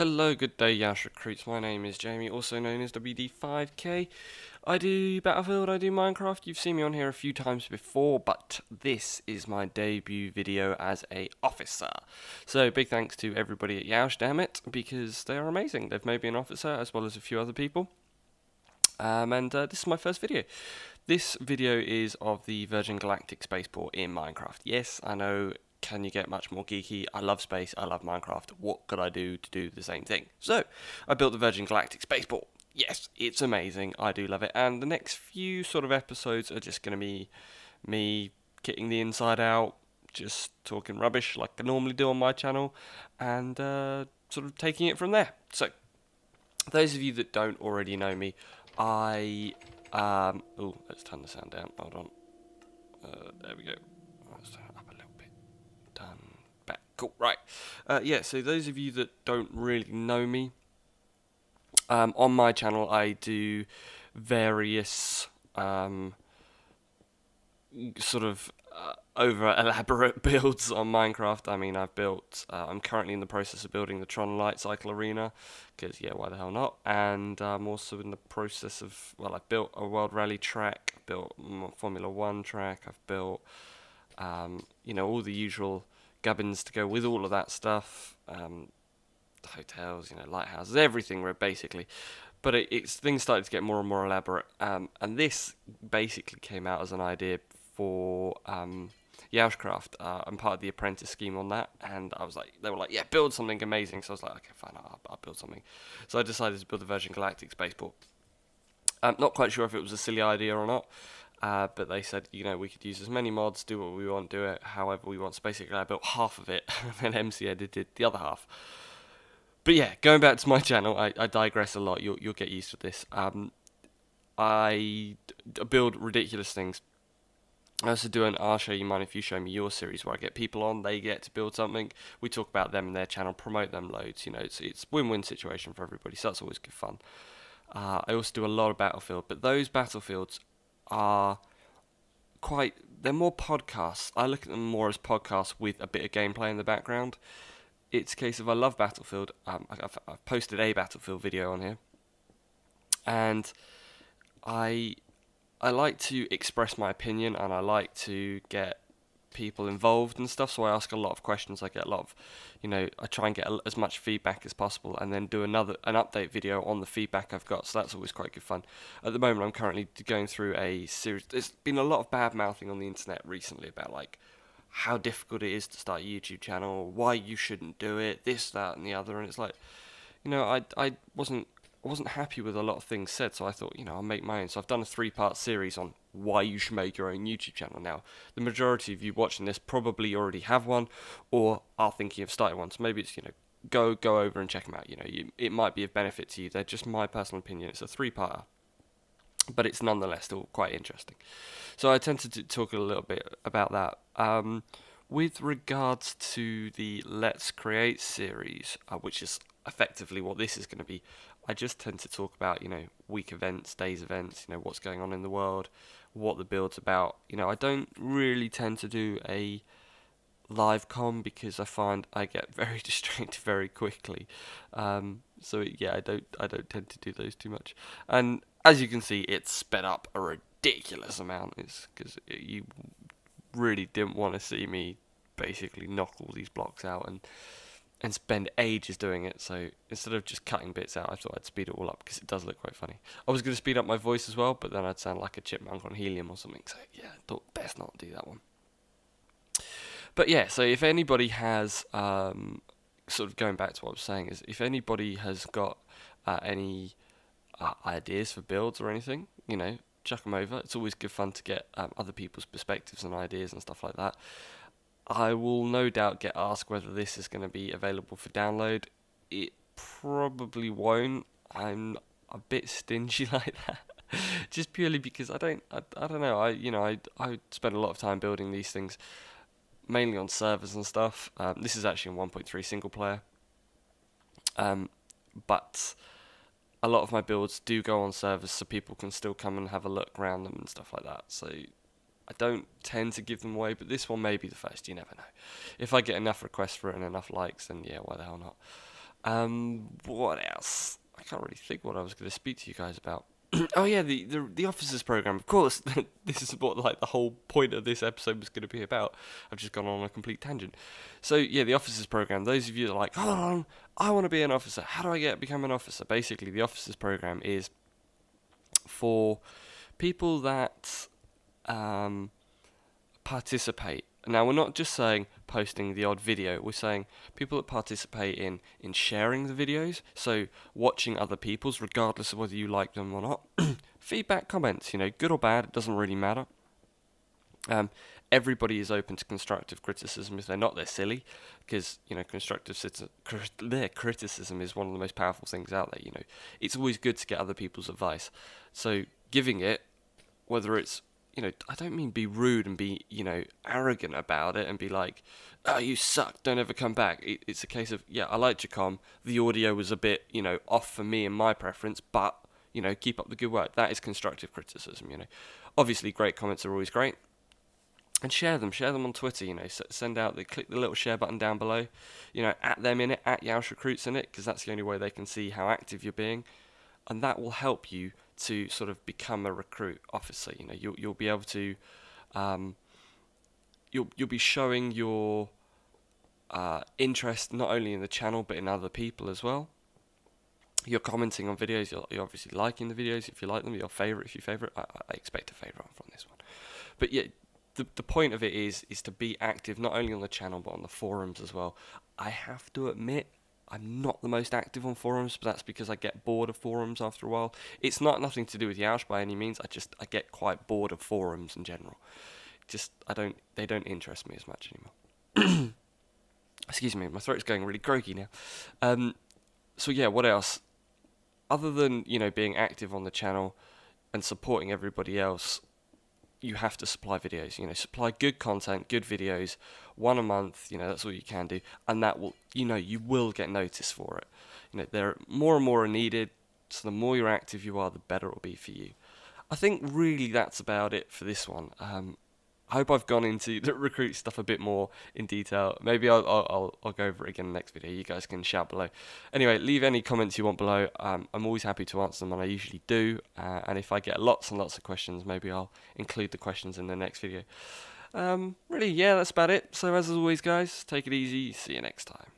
Hello, good day, Yeousch Recruits. My name is Jamie, also known as WD5K. I do Battlefield, I do Minecraft. You've seen me on here a few times before, but this is my debut video as a officer. So big thanks to everybody at Yeousch, damn it, because they are amazing. They've made me an officer as well as a few other people. This is my first video. This video is of the Virgin Galactic spaceport in Minecraft. Yes, I know. Can you get much more geeky? I love space, I love Minecraft. What could I do to do the same thing? So, I built the Virgin Galactic spaceport. Yes, it's amazing. I do love it. And the next few sort of episodes are just going to be me kitting the inside out, just talking rubbish like I normally do on my channel, and sort of taking it from there. So, those of you that don't already know me, oh, let's turn the sound down. Hold on. There we go. Let's turn it up a little bit. Done. Back. Cool. Right. Yeah, so those of you that don't really know me, on my channel I do various sort of over elaborate builds on Minecraft. I mean, I'm currently in the process of building the Tron Light Cycle Arena, because yeah, why the hell not? And I'm also in the process of, well, I've built a World Rally track, I've built a Formula 1 track, I've built you know, all the usual gubbins to go with all of that stuff, hotels, you know, lighthouses, everything basically. But things started to get more and more elaborate, and this basically came out as an idea for YeouschCraft. I'm part of the apprentice scheme on that, and they were like, yeah, build something amazing. So I was like, okay, fine, I'll build something. So I decided to build the Virgin Galactic spaceport. I'm not quite sure if it was a silly idea or not, but they said, you know, we could use as many mods, do what we want, do it however we want. So basically I built half of it, and then MC edited the other half. But yeah, going back to my channel, I digress a lot. You'll get used to this. I build ridiculous things. I also do an I'll show you mine if you show me your series, where I get people on, they get to build something, we talk about them and their channel, promote them loads. You know, it's a win-win situation for everybody, so that's always good fun. I also do a lot of Battlefield, but those Battlefields are they're more podcasts. I look at them more as podcasts with a bit of gameplay in the background. It's a case of I love Battlefield. I've posted a Battlefield video on here, and I like to express my opinion, and I like to get people involved and stuff, so I ask a lot of questions. I get a lot of, you know, I try and get as much feedback as possible, and then do an update video on the feedback I've got, so that's always quite good fun. At the moment I'm currently going through a series. There's been a lot of bad mouthing on the internet recently about like how difficult it is to start a YouTube channel, why you shouldn't do it, this, that and the other, and it's like, you know, I wasn't happy with a lot of things said, so I thought, you know, I'll make my own. So I've done a 3-part series on why you should make your own YouTube channel. Now, the majority of you watching this probably already have one, or are thinking of starting one, so maybe it's, you know, go over and check them out. You know, it might be of benefit to you. They're just my personal opinion. It's a 3-parter, but it's nonetheless still quite interesting. So I tend to talk a little bit about that. With regards to the Let's Create series, which is effectively what this is going to be, I just tend to talk about, you know, week events, days events, you know, what's going on in the world, what the build's about. You know, I don't really tend to do a live com because I find I get very distracted very quickly. So yeah, I don't tend to do those too much. And as you can see, it's sped up a ridiculous amount. It's because you really didn't want to see me basically knock all these blocks out and spend ages doing it. So instead of just cutting bits out, I thought I'd speed it all up because it does look quite funny. I was going to speed up my voice as well, but then I'd sound like a chipmunk on helium or something. So yeah, I thought best not do that one. But yeah, so if anybody has, sort of going back to what I was saying, is if anybody has got any ideas for builds or anything, you know, chuck them over. It's always good fun to get other people's perspectives and ideas and stuff like that. I will no doubt get asked whether this is going to be available for download. It probably won't. I'm a bit stingy like that, just purely because I don't know. I spend a lot of time building these things, mainly on servers and stuff. This is actually in 1.3 single player, but a lot of my builds do go on servers, so people can still come and have a look around them and stuff like that. So I don't tend to give them away, but this one may be the first, you never know. If I get enough requests for it and enough likes, then yeah, why the hell not? What else? I can't really think what I was going to speak to you guys about. Oh yeah, the officers program. Of course, this is what like the whole point of this episode was going to be about. I've just gone on a complete tangent. So yeah, the officers program. Those of you that are like, hold on, I want to be an officer. How do I become an officer? Basically, the officers program is for people that participate. Now, we're not just saying posting the odd video, we're saying people that participate in sharing the videos, so watching other people's, regardless of whether you like them or not. Feedback, comments, good or bad, it doesn't really matter. Everybody is open to constructive criticism. If they're not, they're silly, because, constructive criticism is one of the most powerful things out there. It's always good to get other people's advice. So giving it, whether it's, I don't mean be rude and be, arrogant about it and be like, oh, you suck, don't ever come back. It's a case of, yeah, I liked your comm. The audio was a bit, off for me and my preference, but, keep up the good work. That is constructive criticism, Obviously, great comments are always great. And share them on Twitter, send out, click the little share button down below, at them in it, at Yeousch Recruits in it, because that's the only way they can see how active you're being. And that will help you to sort of become a recruit officer. You'll be able to, you'll be showing your interest not only in the channel but in other people as well. You're commenting on videos. You're obviously liking the videos if you like them. Your favorite if you favorite. I expect a favorite from this one. But yeah, the point of it is to be active not only on the channel but on the forums as well. I have to admit, I'm not the most active on forums, but that's because I get bored of forums after a while. It's nothing to do with Yeousch by any means. I get quite bored of forums in general. They don't interest me as much anymore. Excuse me, my throat's going really croaky now. So yeah, what else? Other than, being active on the channel and supporting everybody else, you have to supply videos, supply good content, good videos, one a month, that's all you can do, and that will, you will get noticed for it. There more and more are needed, so the more you're active you are, the better it will be for you. I think really that's about it for this one. I hope I've gone into the recruit stuff a bit more in detail. Maybe I'll go over it again in the next video. You guys can shout below. Anyway, leave any comments you want below. I'm always happy to answer them, and I usually do. And if I get lots and lots of questions, maybe I'll include the questions in the next video. Really, yeah, that's about it. So as always, guys, take it easy. See you next time.